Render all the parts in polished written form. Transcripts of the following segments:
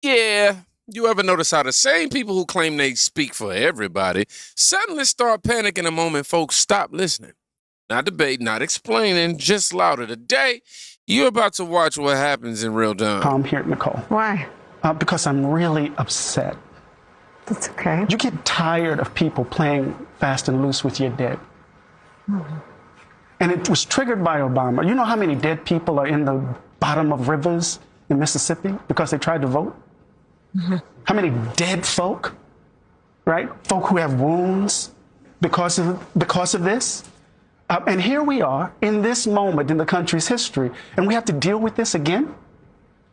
Yeah, you ever notice how the same people who claim they speak for everybody suddenly start panicking the moment folks stop listening? Not debating, not explaining, just louder. Today, you're about to watch what happens in real time. Calm here, Nicole. Why? Because I'm really upset. That's okay. You get tired of people playing fast and loose with your dead. Mm-hmm. And it was triggered by Obama. You know how many dead people are in the bottom of rivers in Mississippi because they tried to vote? Mm-hmm. How many dead folk, right? Folk who have wounds because of this. And here we are in this moment in the country's history, and we have to deal with this again.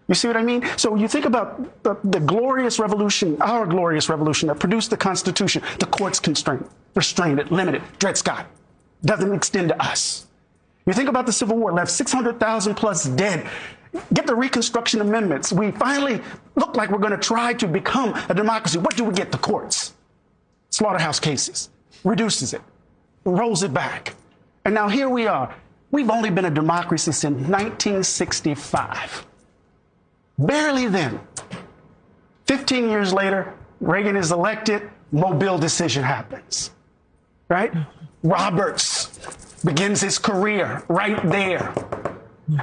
You see what I mean? So you think about the glorious revolution, our glorious revolution that produced the Constitution. The courts restrained it, limited. Dred Scott doesn't extend to us. You think about the Civil War, left 600,000 plus dead. Get the Reconstruction Amendments. We finally look like we're going to try to become a democracy. What do we get? The courts. Slaughterhouse cases. Reduces it. Rolls it back. And now here we are. We've only been a democracy since 1965. Barely then. 15 years later, Reagan is elected, Mobile decision happens, right? Roberts begins his career right there.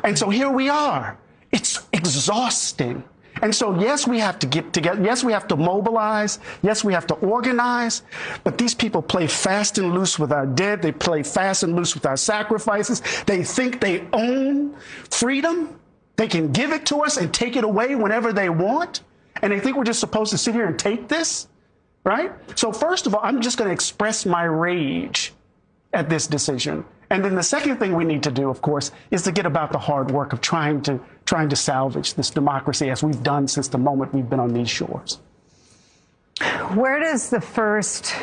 And so here we are. It's exhausting. And so, yes, we have to get together. Yes, we have to mobilize. Yes, we have to organize. But these people play fast and loose with our dead. They play fast and loose with our sacrifices. They think they own freedom. They can give it to us and take it away whenever they want. And they think we're just supposed to sit here and take this, right? So first of all, I'm just going to express my rage at this decision. And then the second thing we need to do, of course, is to get about the hard work of trying to salvage this democracy as we've done since the moment we've been on these shores. Where does the first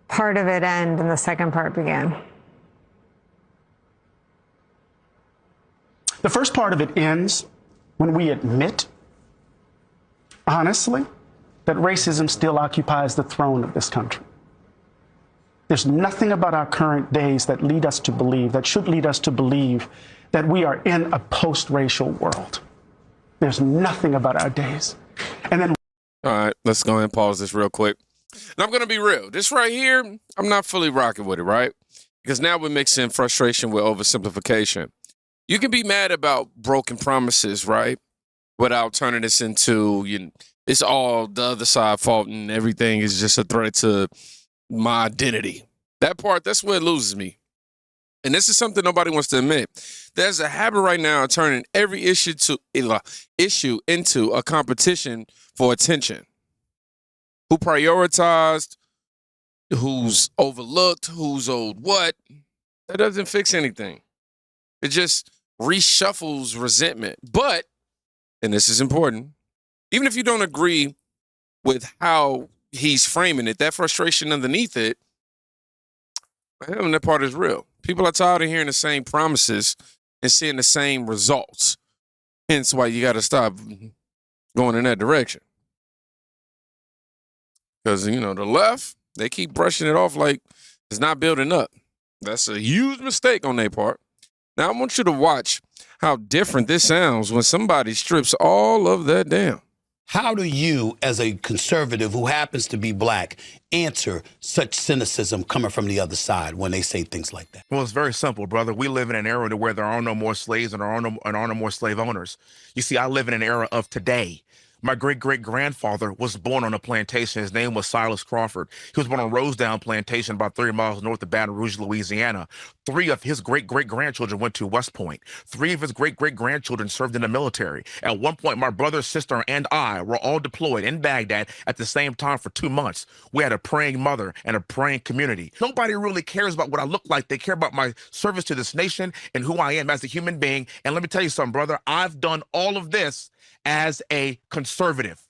part of it end and the second part begin? The first part of it ends when we admit, honestly, that racism still occupies the throne of this country. There's nothing about our current days that should lead us to believe that we are in a post-racial world. There's nothing about our days. And then, all right, let's go ahead and pause this real quick. And I'm going to be real. This right here, I'm not fully rocking with it, right? Because now we're mixing frustration with oversimplification. You can be mad about broken promises, right? Without turning this into, it's all the other side fault and everything is just a threat to my identity. That part, that's where it loses me. And this is something nobody wants to admit. There's a habit right now of turning every issue into a competition for attention. Who prioritized, who's overlooked, who's owed what. That doesn't fix anything. It just reshuffles resentment. But, and this is important, even if you don't agree with how he's framing it, that frustration underneath it, that part is real. People are tired of hearing the same promises and seeing the same results. Hence why you got to stop going in that direction. Because, the left, they keep brushing it off like it's not building up. That's a huge mistake on their part. Now, I want you to watch how different this sounds when somebody strips all of that down. How do you, as a conservative who happens to be black, answer such cynicism coming from the other side when they say things like that? Well, it's very simple, brother. We live in an era where there are no more slaves and there are no more slave owners. You see, I live in an era of today. My great-great-grandfather was born on a plantation. His name was Silas Crawford. He was born on Rosedown Plantation about 30 miles north of Baton Rouge, Louisiana. 3 of his great-great-grandchildren went to West Point. 3 of his great-great-grandchildren served in the military. At one point, my brother, sister, and I were all deployed in Baghdad at the same time for 2 months. We had a praying mother and a praying community. Nobody really cares about what I look like. They care about my service to this nation and who I am as a human being. And let me tell you something, brother. I've done all of this as a conservative.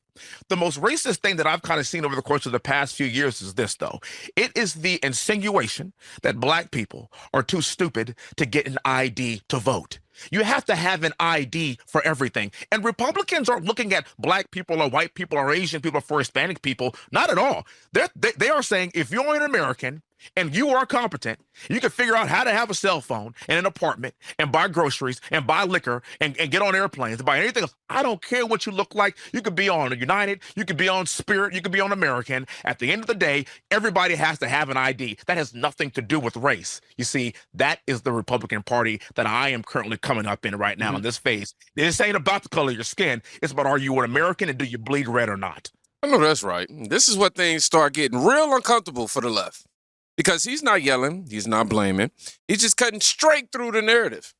The most racist thing that I've kind of seen over the course of the past few years is this, though. It is the insinuation that black people are too stupid to get an ID to vote. You have to have an ID for everything. And Republicans aren't looking at black people or white people or Asian people or Hispanic people. Not at all. They are saying if you're an American, and you are competent, you can figure out how to have a cell phone and an apartment and buy groceries and buy liquor and get on airplanes and buy anything else. I don't care what you look like. You could be on United, you could be on Spirit, you could be on American. At the end of the day, everybody has to have an ID. That has nothing to do with race. You see, that is the Republican Party that I am currently coming up in right now in this phase. This ain't about the color of your skin. It's about, are you an American and do you bleed red or not? I know that's right. This is what things start getting real uncomfortable for the left. Because he's not yelling, he's not blaming, he's just cutting straight through the narrative.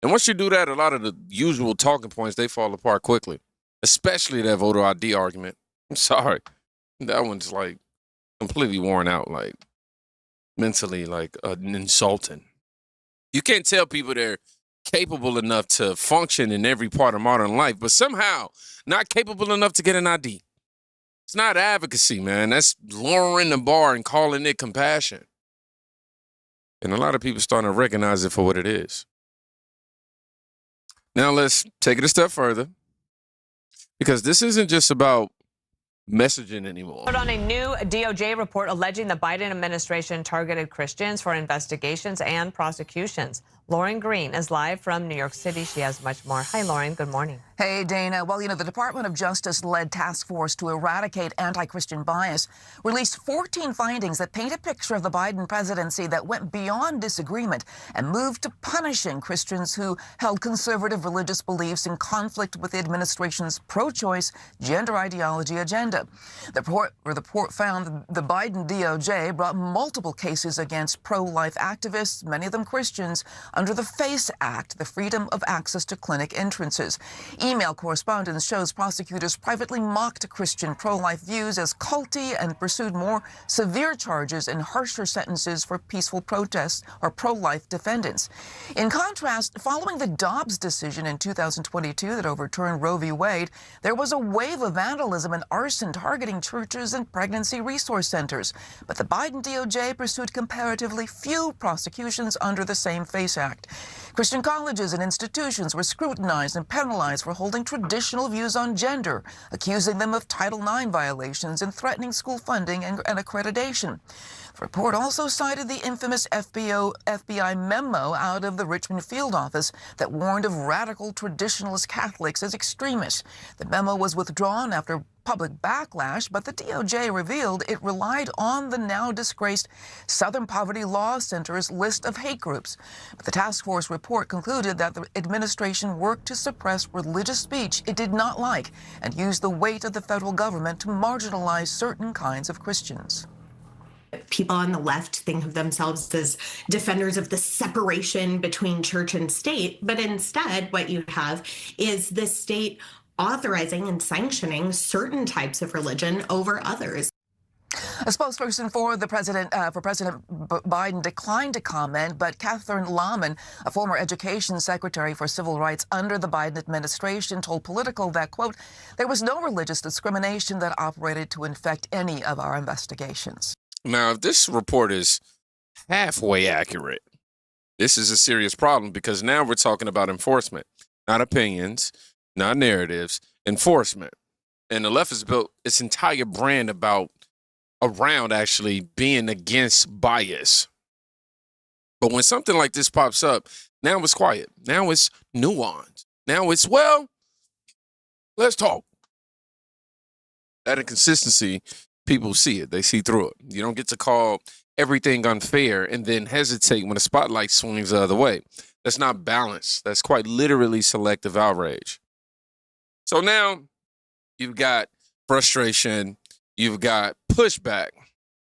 And once you do that, a lot of the usual talking points, they fall apart quickly, especially that voter ID argument. I'm sorry. That one's like completely worn out, like mentally, like insulting. You can't tell people they're capable enough to function in every part of modern life, but somehow not capable enough to get an ID. It's not advocacy, man. That's lowering the bar and calling it compassion. And a lot of people starting to recognize it for what it is. Now let's take it a step further, because this isn't just about messaging anymore. On a new DOJ report alleging the Biden administration targeted Christians for investigations and prosecutions. Lauren Green is live from New York City. She has much more. Hi, Lauren. Good morning. Hey, Dana. Well, the Department of Justice-led task force to eradicate anti-Christian bias released 14 findings that paint a picture of the Biden presidency that went beyond disagreement and moved to punishing Christians who held conservative religious beliefs in conflict with the administration's pro-choice gender ideology agenda. The report found that the Biden DOJ brought multiple cases against pro-life activists, many of them Christians, under the FACE Act, the Freedom of Access to Clinic Entrances. Email correspondence shows prosecutors privately mocked Christian pro-life views as culty and pursued more severe charges and harsher sentences for peaceful protests or pro-life defendants. In contrast, following the Dobbs decision in 2022 that overturned Roe v. Wade, there was a wave of vandalism and arson targeting churches and pregnancy resource centers. But the Biden DOJ pursued comparatively few prosecutions under the same FACE Act. Christian colleges and institutions were scrutinized and penalized for holding traditional views on gender, accusing them of Title IX violations and threatening school funding and accreditation. The report also cited the infamous FBI memo out of the Richmond field office that warned of radical traditionalist Catholics as extremists. The memo was withdrawn after public backlash, but the DOJ revealed it relied on the now disgraced Southern Poverty Law Center's list of hate groups. But the task force report concluded that the administration worked to suppress religious speech it did not like and used the weight of the federal government to marginalize certain kinds of Christians. People on the left think of themselves as defenders of the separation between church and state, but instead what you have is the state authorizing and sanctioning certain types of religion over others. A spokesperson for President Biden declined to comment, but Catherine Lahman, a former education secretary for civil rights under the Biden administration, told Politico that, quote, there was no religious discrimination that operated to infect any of our investigations. Now, if this report is halfway accurate, this is a serious problem, because now we're talking about enforcement, not opinions, not narratives, enforcement. And the left has built its entire brand around actually being against bias. But when something like this pops up, now it's quiet. Now it's nuanced. Now it's, well, let's talk. That inconsistency, people see it. They see through it. You don't get to call everything unfair and then hesitate when the spotlight swings the other way. That's not balance. That's quite literally selective outrage. So now you've got frustration, you've got pushback.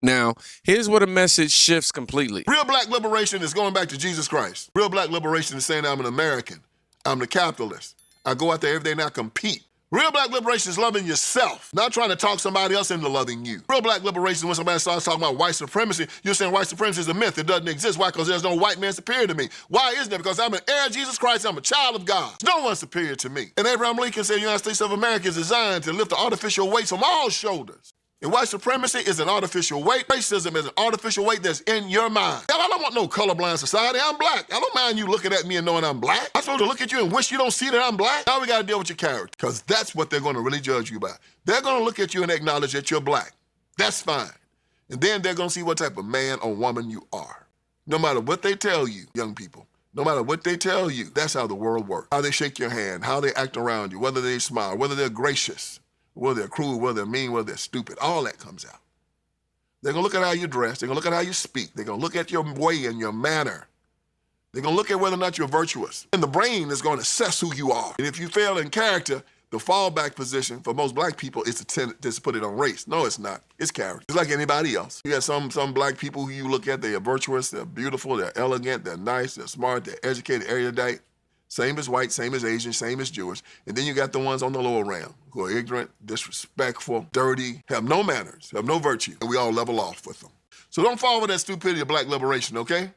Now, here's where the message shifts completely. Real black liberation is going back to Jesus Christ. Real black liberation is saying I'm an American. I'm the capitalist. I go out there every day and I compete. Real black liberation is loving yourself, not trying to talk somebody else into loving you. Real black liberation is when somebody starts talking about white supremacy, you're saying white supremacy is a myth. It doesn't exist. Why? Because there's no white man superior to me. Why isn't it? Because I'm an heir of Jesus Christ. I'm a child of God. No one's superior to me. And Abraham Lincoln said the United States of America is designed to lift the artificial weights from all shoulders. And white supremacy is an artificial weight. Racism is an artificial weight that's in your mind. I don't want no colorblind society. I'm black. I don't mind you looking at me and knowing I'm black. I'm supposed to look at you and wish you don't see that I'm black. Now we got to deal with your character, because that's what they're going to really judge you by. They're going to look at you and acknowledge that you're black. That's fine. And then they're going to see what type of man or woman you are. No matter what they tell you, young people, no matter what they tell you, that's how the world works. How they shake your hand, how they act around you, whether they smile, whether they're gracious, whether they're cruel, whether they're mean, whether they're stupid, all that comes out. They're going to look at how you dress. They're going to look at how you speak. They're going to look at your way and your manner. They're going to look at whether or not you're virtuous. And the brain is going to assess who you are. And if you fail in character, the fallback position for most black people is to put it on race. No, it's not. It's character. It's like anybody else. You got some black people who you look at, they are virtuous, they're beautiful, they're elegant, they're nice, they're smart, they're educated, erudite. Same as white, same as Asian, same as Jewish. And then you got the ones on the lower realm who are ignorant, disrespectful, dirty, have no manners, have no virtue, and we all level off with them. So don't fall for that stupidity of black liberation, okay?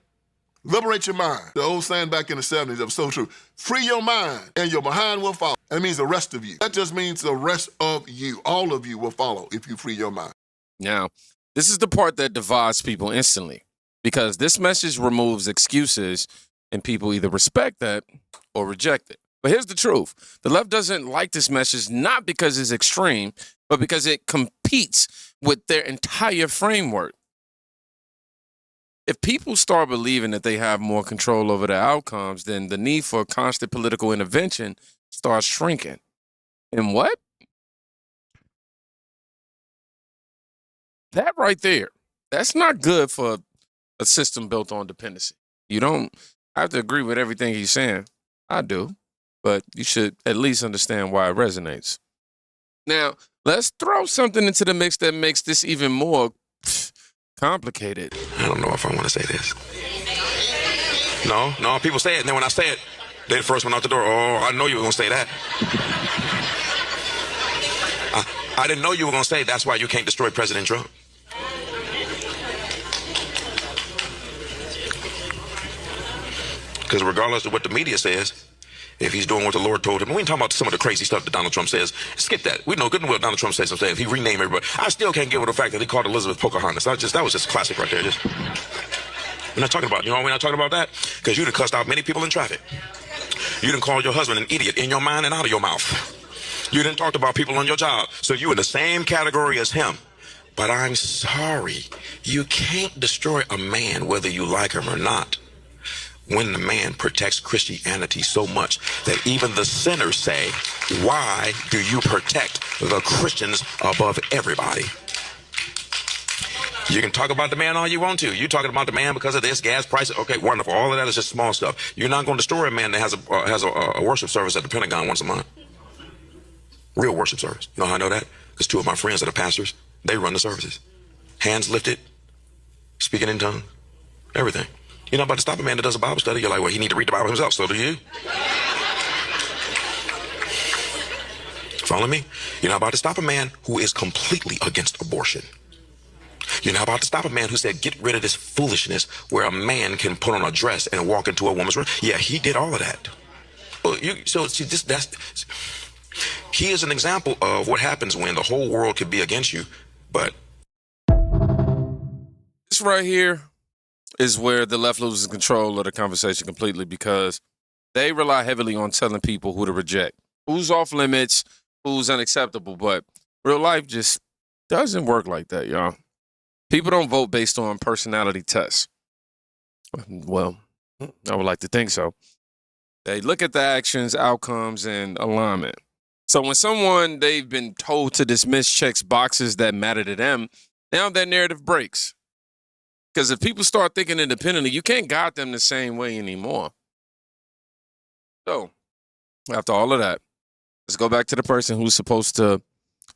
Liberate your mind. The old saying back in the 70s that was so true. Free your mind and your behind will follow. That means the rest of you. That just means the rest of you. All of you will follow if you free your mind. Now, this is the part that divides people instantly because this message removes excuses and people either respect that or reject it. But here's the truth. The left doesn't like this message not because it's extreme, but because it competes with their entire framework. If people start believing that they have more control over their outcomes, then the need for constant political intervention starts shrinking. And what? That right there, that's not good for a system built on dependency. You don't have to agree with everything he's saying. I do, but you should at least understand why it resonates. Now, let's throw something into the mix that makes this even more complicated. I don't know if I want to say this. No, people say it, and then when I say it, they're the first one out the door. Oh, I know you were going to say that. I didn't know you were going to say that's why you can't destroy President Trump. Because regardless of what the media says, if he's doing what the Lord told him, we ain't talking about some of the crazy stuff that Donald Trump says. Skip that. We know good and well Donald Trump says something. If he renamed everybody, I still can't get with the fact that he called Elizabeth Pocahontas. That was just classic right there. We're not talking about, you know why we're not talking about that? Because you done cussed out many people in traffic. You done called your husband an idiot in your mind and out of your mouth. You done talked about people on your job. So you in the same category as him. But I'm sorry, you can't destroy a man whether you like him or not. When the man protects Christianity so much that even the sinners say, why do you protect the Christians above everybody? You can talk about the man all you want to. You're talking about the man because of this, gas prices. Okay, wonderful. All of that is just small stuff. You're not going to destroy a man that has a worship service at the Pentagon once a month. Real worship service. You know how I know that? Because two of my friends that are pastors, they run the services. Hands lifted, speaking in tongues, everything. You're not about to stop a man that does a Bible study. You're like, well, he need to read the Bible himself. So do you. Follow me? You're not about to stop a man who is completely against abortion. You're not about to stop a man who said, get rid of this foolishness where a man can put on a dress and walk into a woman's room. Yeah, he did all of that. Well, he is an example of what happens when the whole world could be against you, but. This right here is where the left loses control of the conversation completely because they rely heavily on telling people who to reject, who's off limits, who's unacceptable. But real life just doesn't work like that, y'all. People don't vote based on personality tests. Well, I would like to think so. They look at the actions, outcomes, and alignment. So when someone they've been told to dismiss checks boxes that matter to them, now their narrative breaks. Because if people start thinking independently, you can't guide them the same way anymore. So, after all of that, let's go back to the person who's supposed to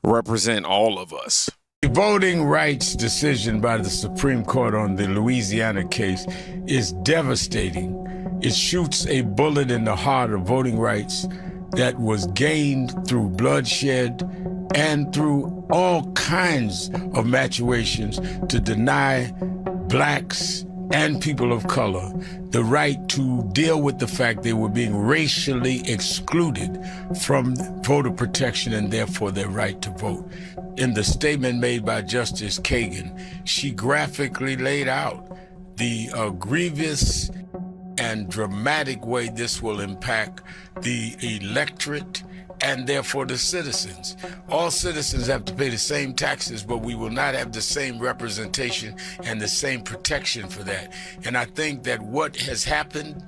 represent all of us. The voting rights decision by the Supreme Court on the Louisiana case is devastating. It shoots a bullet in the heart of voting rights that was gained through bloodshed and through all kinds of machinations to deny blacks and people of color the right to deal with the fact they were being racially excluded from voter protection and therefore their right to vote. In the statement made by Justice Kagan, she graphically laid out the grievous and dramatic way this will impact the electorate and therefore the citizens. All citizens have to pay the same taxes, but we will not have the same representation and the same protection for that. And I think that what has happened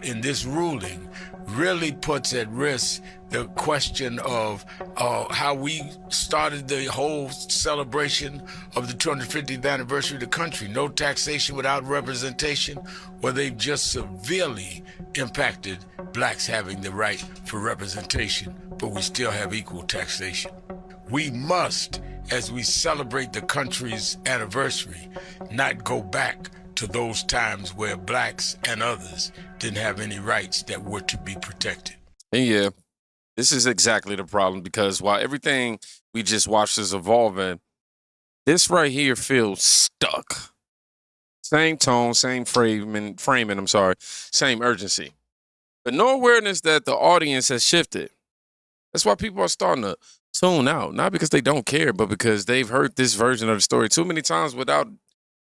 in this ruling really puts at risk the question of how we started the whole celebration of the 250th anniversary of the country. No taxation without representation, where they've just severely impacted blacks having the right for representation, but we still have equal taxation. We must, as we celebrate the country's anniversary, not go back to those times where blacks and others didn't have any rights that were to be protected. And yeah, this is exactly the problem, because while everything we just watched is evolving, this right here feels stuck. Same tone, same framing, same urgency. But no awareness that the audience has shifted. That's why people are starting to tune out, not because they don't care, but because they've heard this version of the story too many times without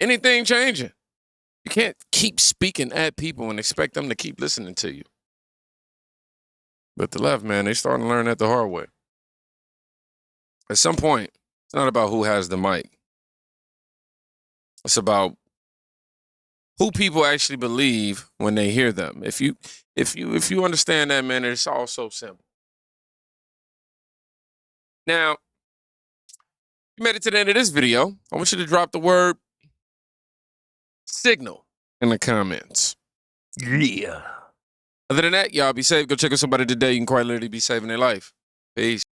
anything changing. You can't keep speaking at people and expect them to keep listening to you. But the left, man, they starting to learn that the hard way. At some point, it's not about who has the mic. It's about who people actually believe when they hear them. If you understand that, man, it's all so simple. Now, you made it to the end of this video. I want you to drop the word signal in the comments. Yeah. Other than that, y'all be safe. Go check out somebody today. You can quite literally be saving their life. Peace.